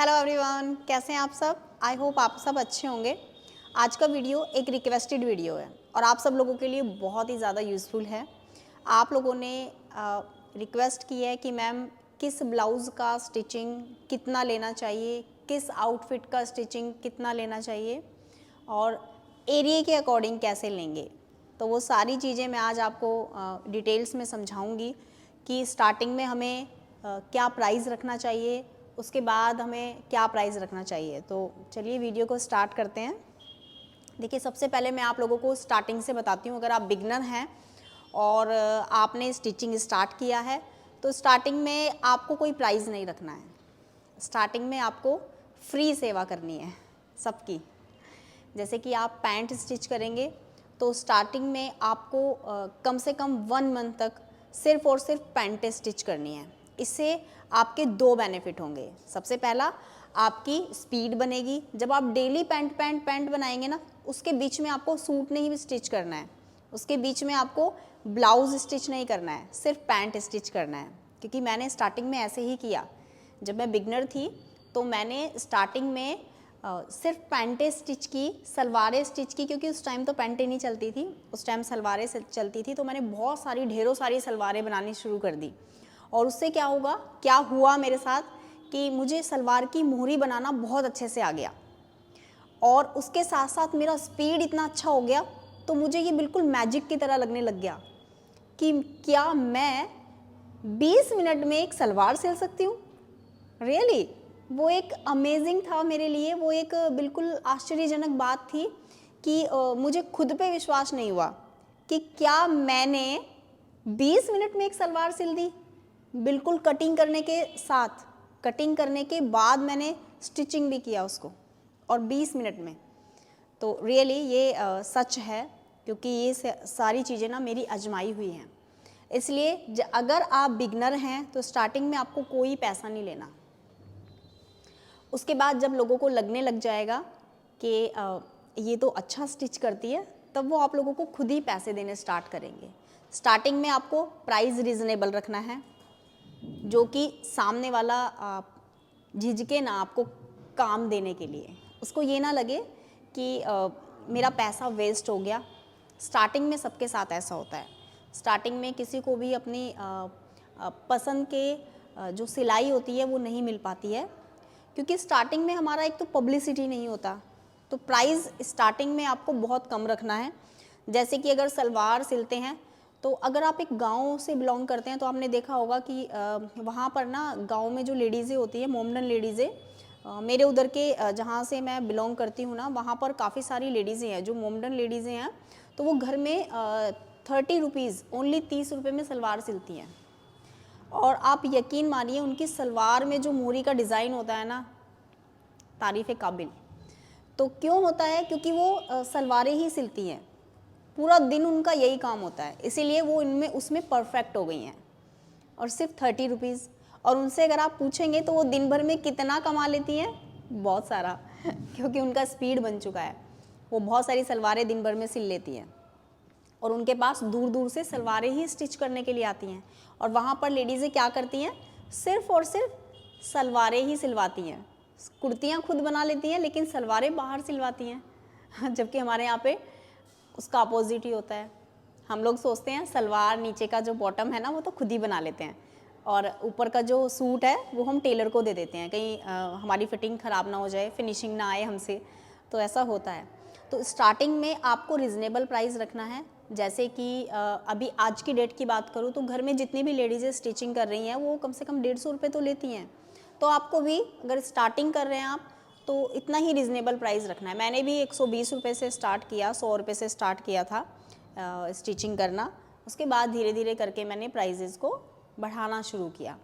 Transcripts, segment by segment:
Hello everyone, कैसे हैं आप सब। आई होप आप सब अच्छे होंगे। आज का वीडियो एक रिक्वेस्टेड वीडियो है और आप सब लोगों के लिए बहुत ही ज़्यादा यूज़फुल है। आप लोगों ने रिक्वेस्ट की है कि मैम किस ब्लाउज़ का स्टिचिंग कितना लेना चाहिए, किस आउटफिट का स्टिचिंग कितना लेना चाहिए और एरिया के अकॉर्डिंग कैसे लेंगे। तो वो सारी चीज़ें मैं आज आपको डिटेल्स में समझाऊंगी कि स्टार्टिंग में हमें क्या प्राइस रखना चाहिए, उसके बाद हमें क्या प्राइस रखना चाहिए। तो चलिए वीडियो को स्टार्ट करते हैं। देखिए, सबसे पहले मैं आप लोगों को स्टार्टिंग से बताती हूँ। अगर आप बिगनर हैं और आपने स्टिचिंग स्टार्ट किया है तो स्टार्टिंग में आपको कोई प्राइस नहीं रखना है। स्टार्टिंग में आपको फ्री सेवा करनी है सबकी। जैसे कि आप पैंट स्टिच करेंगे तो स्टार्टिंग में आपको कम से कम 1 मंथ तक सिर्फ और सिर्फ पैंटें स्टिच करनी है। इससे आपके 2 बेनिफिट होंगे। सबसे पहला, आपकी स्पीड बनेगी। जब आप डेली पैंट बनाएंगे ना, उसके बीच में आपको सूट नहीं स्टिच करना है, उसके बीच में आपको ब्लाउज स्टिच नहीं करना है, सिर्फ पैंट स्टिच करना है। क्योंकि मैंने स्टार्टिंग में ऐसे ही किया। जब मैं बिगनर थी तो मैंने स्टार्टिंग में सिर्फ पैंटें स्टिच की, सलवारें स्टिच की, क्योंकि उस टाइम तो पैंटें नहीं चलती थी, उस टाइम सलवारें चलती थी। तो मैंने बहुत सारी ढेरों सारी सलवारें बनानी शुरू कर दी। और उससे क्या हुआ मेरे साथ कि मुझे सलवार की मोहरी बनाना बहुत अच्छे से आ गया और उसके साथ साथ मेरा स्पीड इतना अच्छा हो गया। तो मुझे ये बिल्कुल मैजिक की तरह लगने लग गया कि क्या मैं 20 मिनट में एक सलवार सिल सकती हूँ। रियली वो एक अमेजिंग था मेरे लिए। वो एक बिल्कुल आश्चर्यजनक बात थी कि मुझे खुद पे विश्वास नहीं हुआ कि क्या मैंने 20 मिनट में एक सलवार सिल दी, बिल्कुल कटिंग करने के साथ। कटिंग करने के बाद मैंने स्टिचिंग भी किया उसको, और 20 मिनट में। तो रियली ये सच है, क्योंकि ये सारी चीज़ें ना मेरी आजमाई हुई हैं। इसलिए अगर आप बिगनर हैं तो स्टार्टिंग में आपको कोई पैसा नहीं लेना। उसके बाद जब लोगों को लगने लग जाएगा कि ये तो अच्छा स्टिच करती है, तब वो आप लोगों को खुद ही पैसे देने स्टार्ट करेंगे। स्टार्टिंग में आपको प्राइस रीज़नेबल रखना है, जो कि सामने वाला झिझके ना आपको काम देने के लिए। उसको ये ना लगे कि मेरा पैसा वेस्ट हो गया। स्टार्टिंग में सबके साथ ऐसा होता है। स्टार्टिंग में किसी को भी अपनी पसंद के जो सिलाई होती है वो नहीं मिल पाती है, क्योंकि स्टार्टिंग में हमारा एक तो पब्लिसिटी नहीं होता। तो प्राइस स्टार्टिंग में आपको बहुत कम रखना है। जैसे कि अगर सलवार सिलते हैं तो अगर आप एक गांव से बिलोंग करते हैं तो आपने देखा होगा कि वहाँ पर ना गांव में जो लेडीज़ें होती है, मोमडन लेडीज़ें, मेरे उधर के जहाँ से मैं बिलोंग करती हूँ ना, वहाँ पर काफ़ी सारी लेडीज़ें हैं जो मोमडन लेडीज़ें हैं। तो वो घर में 30 रुपीज़, ओनली 30 रुपये में सलवार सिलती हैं। और आप यकीन मानिए, उनकी सलवार में जो मोहरी का डिज़ाइन होता है ना, तारीफ़ काबिल। तो क्यों होता है? क्योंकि वो सलवारें ही सिलती हैं, पूरा दिन उनका यही काम होता है, इसीलिए वो इनमें उसमें परफेक्ट हो गई हैं। और सिर्फ 30 रुपीज़। और उनसे अगर आप पूछेंगे तो वो दिन भर में कितना कमा लेती हैं, बहुत सारा क्योंकि उनका स्पीड बन चुका है। वो बहुत सारी सलवारें दिन भर में सिल लेती हैं और उनके पास दूर दूर से सलवारें ही स्टिच करने के लिए आती हैं। और वहाँ पर लेडीज़ें क्या करती हैं, सिर्फ और सिर्फ सलवारें ही सिलवाती हैं। कुर्तियाँ खुद बना लेती हैं लेकिन सलवारें बाहर सिलवाती हैं जबकि हमारे यहाँ पे उसका अपोजिट ही होता है। हम लोग सोचते हैं सलवार नीचे का जो बॉटम है ना वो तो खुद ही बना लेते हैं, और ऊपर का जो सूट है वो हम टेलर को दे देते हैं, कहीं हमारी फिटिंग ख़राब ना हो जाए, फिनिशिंग ना आए हमसे। तो ऐसा होता है। तो स्टार्टिंग में आपको रिजनेबल प्राइस रखना है। जैसे कि अभी आज की डेट की बात करूँ तो घर में जितनी भी लेडीज़ें स्टिचिंग कर रही हैं वो कम से कम 150 रुपये तो लेती हैं। तो आपको भी अगर स्टार्टिंग कर रहे हैं आप तो इतना ही रिजनेबल प्राइस रखना है। मैंने भी 120 रुपये से स्टार्ट किया, 100 रुपये से स्टार्ट किया था स्टिचिंग करना। उसके बाद धीरे धीरे करके मैंने प्राइजेज़ को बढ़ाना शुरू किया।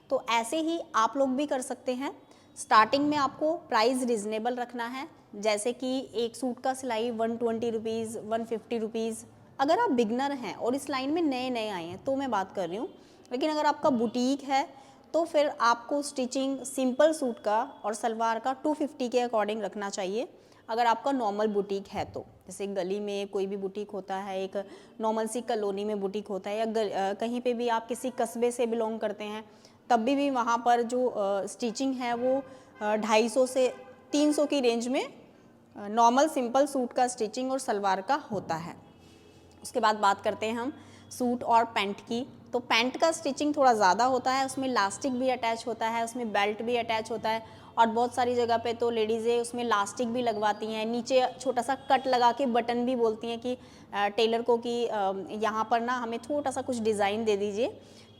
तो ऐसे ही आप लोग भी कर सकते हैं। स्टार्टिंग में आपको प्राइस रिजनेबल रखना है। जैसे कि एक सूट का सिलाई 120 रुपीज़, 150 रुपीज़। अगर आप बिगनर हैं और इस लाइन में नए नए आए हैं तो मैं बात कर रही हूँ, लेकिन अगर आपका बुटीक है तो फिर आपको स्टिचिंग सिंपल सूट का और सलवार का 250 के अकॉर्डिंग रखना चाहिए। अगर आपका नॉर्मल बुटीक है तो, जैसे गली में कोई भी बुटीक होता है, एक नॉर्मल सी कॉलोनी में बुटीक होता है, या कहीं पे भी आप किसी कस्बे से बिलोंग करते हैं, तब भी वहाँ पर जो स्टिचिंग है वो 250 से 300 की रेंज में नॉर्मल सिंपल सूट का स्टिचिंग और सलवार का होता है। उसके बाद बात करते हैं हम सूट और पैंट की। तो पैंट का स्टिचिंग थोड़ा ज़्यादा होता है, उसमें लास्टिक भी अटैच होता है, उसमें बेल्ट भी अटैच होता है और बहुत सारी जगह पे तो लेडीज़ें उसमें लास्टिक भी लगवाती हैं, नीचे छोटा सा कट लगा के बटन भी बोलती हैं कि टेलर को कि यहाँ पर ना हमें छोटा सा कुछ डिज़ाइन दे दीजिए,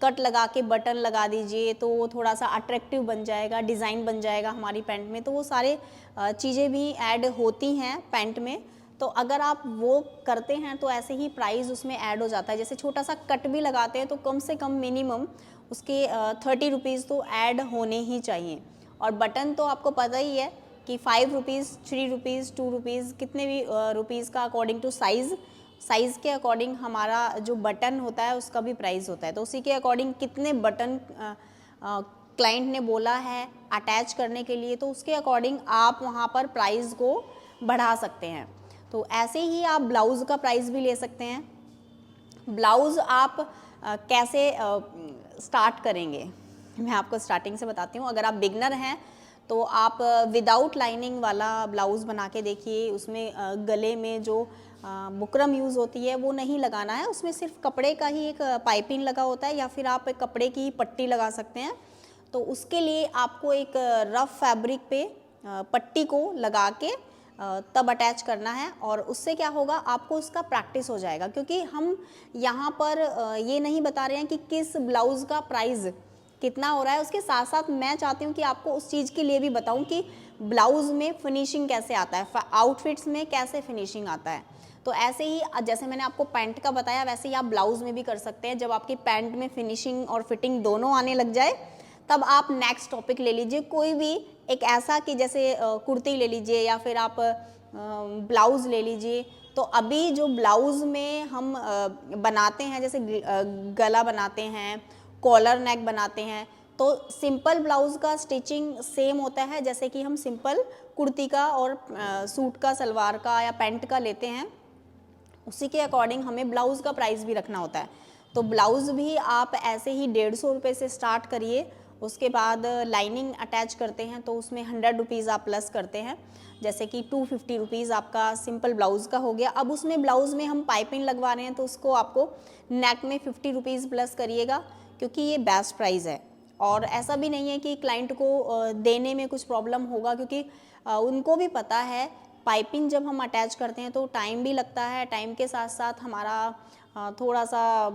कट लगा के बटन लगा दीजिए तो वो थोड़ा सा अट्रैक्टिव बन जाएगा, डिज़ाइन बन जाएगा हमारी पैंट में। तो वो सारे चीज़ें भी ऐड होती हैं पैंट में। तो अगर आप वो करते हैं तो ऐसे ही प्राइस उसमें ऐड हो जाता है। जैसे छोटा सा कट भी लगाते हैं तो कम से कम मिनिमम उसके 30 रुपीज़ तो ऐड होने ही चाहिए। और बटन तो आपको पता ही है कि 5 रुपीज़, 3 रुपीज़, 2 रुपीज़, कितने भी रुपीज़ का अकॉर्डिंग टू साइज़ के अकॉर्डिंग हमारा जो बटन होता है उसका भी प्राइस होता है। तो उसी के अकॉर्डिंग कितने बटन क्लाइंट ने बोला है अटैच करने के लिए, तो उसके अकॉर्डिंग आप वहाँ पर प्राइस को बढ़ा सकते हैं। तो ऐसे ही आप ब्लाउज़ का प्राइस भी ले सकते हैं। ब्लाउज़ आप कैसे स्टार्ट करेंगे, मैं आपको स्टार्टिंग से बताती हूँ। अगर आप बिगनर हैं तो आप विदाउट लाइनिंग वाला ब्लाउज़ बना के देखिए। उसमें गले में जो बुकरम यूज़ होती है वो नहीं लगाना है, उसमें सिर्फ कपड़े का ही एक पाइपिंग लगा होता है या फिर आप एक कपड़े की पट्टी लगा सकते हैं। तो उसके लिए आपको एक रफ फैब्रिक पे पट्टी को लगा के तब अटैच करना है और उससे क्या होगा, आपको उसका प्रैक्टिस हो जाएगा। क्योंकि हम यहाँ पर ये नहीं बता रहे हैं कि किस ब्लाउज़ का प्राइस कितना हो रहा है, उसके साथ साथ मैं चाहती हूँ कि आपको उस चीज़ के लिए भी बताऊँ कि ब्लाउज़ में फिनिशिंग कैसे आता है, आउटफिट्स में कैसे फिनिशिंग आता है। तो ऐसे ही जैसे मैंने आपको पैंट का बताया वैसे ही आप ब्लाउज़ में भी कर सकते हैं। जब आपकी पैंट में फिनिशिंग और फिटिंग दोनों आने लग जाए तब आप नेक्स्ट टॉपिक ले लीजिए कोई भी एक ऐसा कि जैसे कुर्ती ले लीजिए या फिर आप ब्लाउज़ ले लीजिए। तो अभी जो ब्लाउज़ में हम बनाते हैं, जैसे गला बनाते हैं, कॉलर नेक बनाते हैं, तो सिंपल ब्लाउज़ का स्टिचिंग सेम होता है जैसे कि हम सिंपल कुर्ती का और सूट का, सलवार का या पैंट का लेते हैं। उसी के अकॉर्डिंग हमें ब्लाउज़ का प्राइस भी रखना होता है। तो ब्लाउज़ भी आप ऐसे ही 150 रुपये से स्टार्ट करिए। उसके बाद लाइनिंग अटैच करते हैं तो उसमें 100 रुपीज़ आप प्लस करते हैं, जैसे कि 250 रुपीज़ आपका सिंपल ब्लाउज़ का हो गया। अब उसमें ब्लाउज़ में हम पाइपिंग लगवा रहे हैं तो उसको आपको नेक में 50 रुपीज़ प्लस करिएगा, क्योंकि ये बेस्ट प्राइस है। और ऐसा भी नहीं है कि क्लाइंट को देने में कुछ प्रॉब्लम होगा, क्योंकि उनको भी पता है पाइपिंग जब हम अटैच करते हैं तो टाइम भी लगता है, टाइम के साथ साथ हमारा थोड़ा सा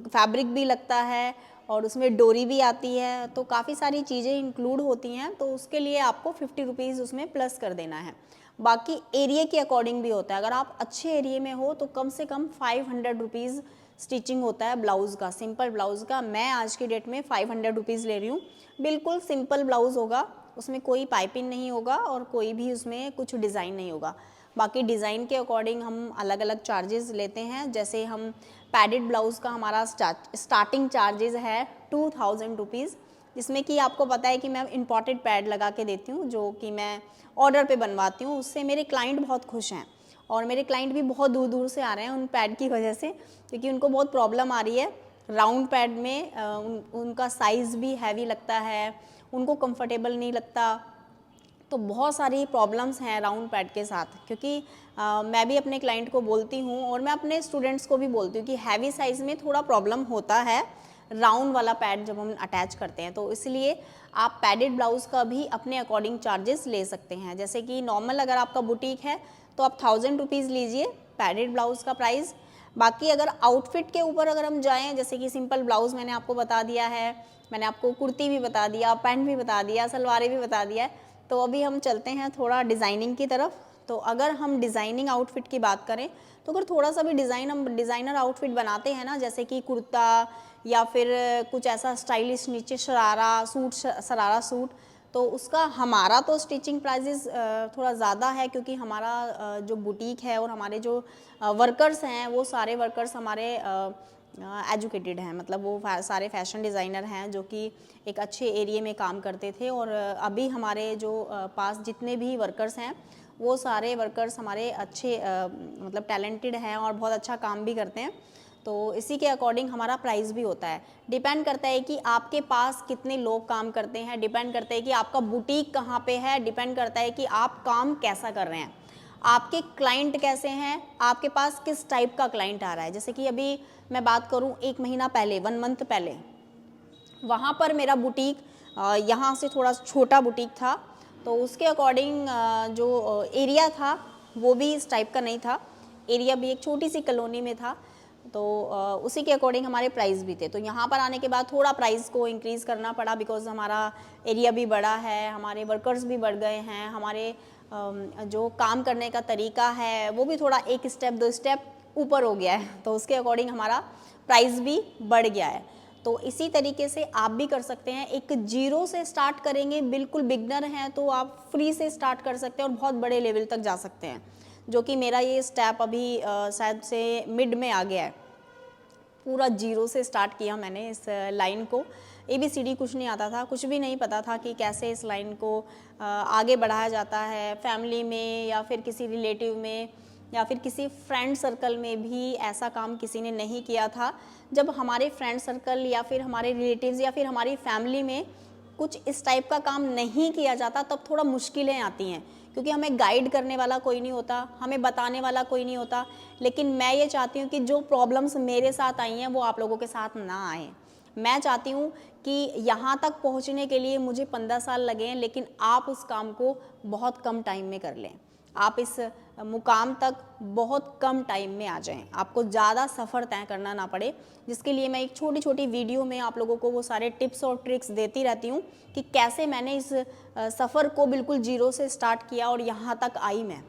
फैब्रिक भी लगता है और उसमें डोरी भी आती है, तो काफ़ी सारी चीज़ें इंक्लूड होती हैं। तो उसके लिए आपको 50 रुपीज़ उसमें प्लस कर देना है। बाकी एरिया के अकॉर्डिंग भी होता है। अगर आप अच्छे एरिया में हो तो कम से कम 500 रुपीज़ स्टिचिंग होता है ब्लाउज़ का, सिंपल ब्लाउज़ का। मैं आज की डेट में 500 रुपीज़ ले रही हूँ। बिल्कुल सिंपल ब्लाउज़ होगा, उसमें कोई पाइपिंग नहीं होगा और कोई भी उसमें कुछ डिज़ाइन नहीं होगा। बाकी डिज़ाइन के अकॉर्डिंग हम अलग अलग चार्जेस लेते हैं। जैसे हम पैडेड ब्लाउज़ का हमारा स्टार्टिंग चार्जेस है 2000 रुपीज़, जिसमें कि आपको पता है कि मैं इम्पोर्टेड पैड लगा के देती हूँ, जो कि मैं ऑर्डर पे बनवाती हूँ। उससे मेरे क्लाइंट बहुत खुश हैं और मेरे क्लाइंट भी बहुत दूर दूर से आ रहे हैं उन पैड की वजह से, क्योंकि उनको बहुत प्रॉब्लम आ रही है राउंड पैड में। उनका साइज़ भी हैवी लगता है, उनको कंफर्टेबल नहीं लगता। तो बहुत सारी प्रॉब्लम्स हैं राउंड पैड के साथ, क्योंकि मैं भी अपने क्लाइंट को बोलती हूँ और मैं अपने स्टूडेंट्स को भी बोलती हूँ कि हैवी साइज़ में थोड़ा प्रॉब्लम होता है राउंड वाला पैड जब हम अटैच करते हैं। तो इसलिए आप पैडेड ब्लाउज़ का भी अपने अकॉर्डिंग चार्जेस ले सकते हैं। जैसे कि नॉर्मल अगर आपका बुटीक है तो आप 1000 रुपीज़ लीजिए पैडेड ब्लाउज़ का प्राइस। बाकी अगर आउटफिट के ऊपर अगर हम जाएँ, जैसे कि सिंपल ब्लाउज़ मैंने आपको बता दिया है, मैंने आपको कुर्ती भी बता दिया, पैंट भी बता दिया, सलवारें भी बता दिया है। तो अभी हम चलते हैं थोड़ा डिज़ाइनिंग की तरफ। तो अगर हम डिज़ाइनिंग आउटफिट की बात करें तो अगर थोड़ा सा भी हम डिज़ाइनर आउटफिट बनाते हैं ना, जैसे कि कुर्ता या फिर कुछ ऐसा स्टाइलिश नीचे शरारा सूट, तो उसका हमारा तो स्टिचिंग प्राइजेस थोड़ा ज़्यादा है, क्योंकि हमारा जो बुटीक है और हमारे जो वर्कर्स हैं वो सारे वर्कर्स हमारे एजुकेटेड हैं। मतलब वो सारे फैशन डिज़ाइनर हैं जो कि एक अच्छे एरिया में काम करते थे। और अभी हमारे जो पास जितने भी वर्कर्स हैं वो सारे वर्कर्स हमारे अच्छे मतलब टैलेंटेड हैं और बहुत अच्छा काम भी करते हैं। तो इसी के अकॉर्डिंग हमारा प्राइस भी होता है। डिपेंड करता है कि आपके पास कितने लोग काम करते हैं, डिपेंड करता है कि आपका बुटीक कहाँ पे है, डिपेंड करता है कि आप काम कैसा कर रहे हैं, आपके क्लाइंट कैसे हैं, आपके पास किस टाइप का क्लाइंट आ रहा है। जैसे कि अभी मैं बात करूँ 1 महीना पहले, 1 मंथ पहले, वहाँ पर मेरा बुटीक यहाँ से थोड़ा छोटा बुटीक था, तो उसके अकॉर्डिंग जो एरिया था वो भी इस टाइप का नहीं था, एरिया भी एक छोटी सी कॉलोनी में था, तो उसी के अकॉर्डिंग हमारे प्राइस भी थे। तो यहाँ पर आने के बाद थोड़ा प्राइस को इंक्रीज़ करना पड़ा, बिकॉज़ हमारा एरिया भी बड़ा है, हमारे वर्कर्स भी बढ़ गए हैं, हमारे जो काम करने का तरीका है वो भी थोड़ा 1 स्टेप 2 स्टेप ऊपर हो गया है, तो उसके अकॉर्डिंग हमारा प्राइस भी बढ़ गया है। तो इसी तरीके से आप भी कर सकते हैं। एक जीरो से स्टार्ट करेंगे, बिल्कुल बिगनर हैं तो आप फ्री से स्टार्ट कर सकते हैं और बहुत बड़े लेवल तक जा सकते हैं, जो कि मेरा ये स्टेप अभी शायद से मिड में आ गया है। पूरा जीरो से स्टार्ट किया मैंने इस लाइन को, ABCD कुछ नहीं आता था, कुछ भी नहीं पता था कि कैसे इस लाइन को आगे बढ़ाया जाता है। फैमिली में या फिर किसी रिलेटिव में या फिर किसी फ्रेंड सर्कल में भी ऐसा काम किसी ने नहीं किया था। जब हमारे फ्रेंड सर्कल या फिर हमारे रिलेटिव्स या फिर हमारी फैमिली में कुछ इस टाइप का काम नहीं किया जाता, तब थोड़ा मुश्किलें आती हैं, क्योंकि हमें गाइड करने वाला कोई नहीं होता, हमें बताने वाला कोई नहीं होता। लेकिन मैं ये चाहती हूँ कि जो प्रॉब्लम्स मेरे साथ आई हैं वो आप लोगों के साथ ना आएँ। मैं चाहती हूँ कि यहाँ तक पहुँचने के लिए मुझे 15 साल लगे हैं, लेकिन आप उस काम को बहुत कम टाइम में कर लें, आप इस मुकाम तक बहुत कम टाइम में आ जाएं, आपको ज़्यादा सफ़र तय करना ना पड़े, जिसके लिए मैं एक छोटी छोटी वीडियो में आप लोगों को वो सारे टिप्स और ट्रिक्स देती रहती हूँ कि कैसे मैंने इस सफ़र को बिल्कुल जीरो से स्टार्ट किया और यहाँ तक आई मैं।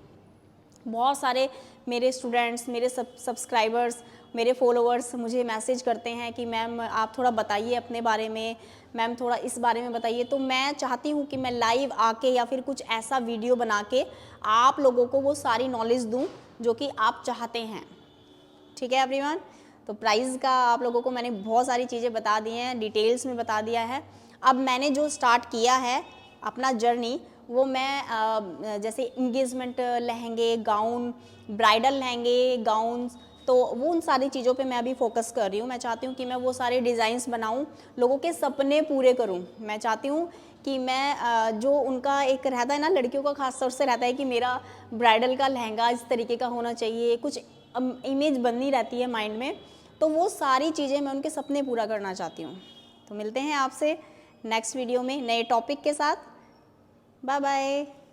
बहुत सारे मेरे स्टूडेंट्स, मेरे सब्सक्राइबर्स, मेरे फॉलोअर्स मुझे मैसेज करते हैं कि मैम आप थोड़ा बताइए अपने बारे में, मैम थोड़ा इस बारे में बताइए। तो मैं चाहती हूँ कि मैं लाइव आके या फिर कुछ ऐसा वीडियो बना के आप लोगों को वो सारी नॉलेज दूँ जो कि आप चाहते हैं। ठीक है एवरीवन, तो प्राइस का आप लोगों को मैंने बहुत सारी चीज़ें बता दी हैं, डिटेल्स में बता दिया है। अब मैंने जो स्टार्ट किया है अपना जर्नी, वो मैं जैसे इंगेजमेंट लहंगे, गाउन, ब्राइडल लहंगे, गाउन्स, तो वो उन सारी चीज़ों पे मैं अभी फोकस कर रही हूँ। मैं चाहती हूँ कि मैं वो सारे डिज़ाइंस बनाऊँ, लोगों के सपने पूरे करूँ। मैं चाहती हूँ कि मैं जो उनका एक रहता है ना, लड़कियों का खास तौर से रहता है कि मेरा ब्राइडल का लहंगा इस तरीके का होना चाहिए, कुछ इमेज बनी रहती है माइंड में, तो वो सारी चीज़ें मैं उनके सपने पूरा करना चाहती हूँ। तो मिलते हैं आपसे नेक्स्ट वीडियो में नए टॉपिक के साथ। Bye bye.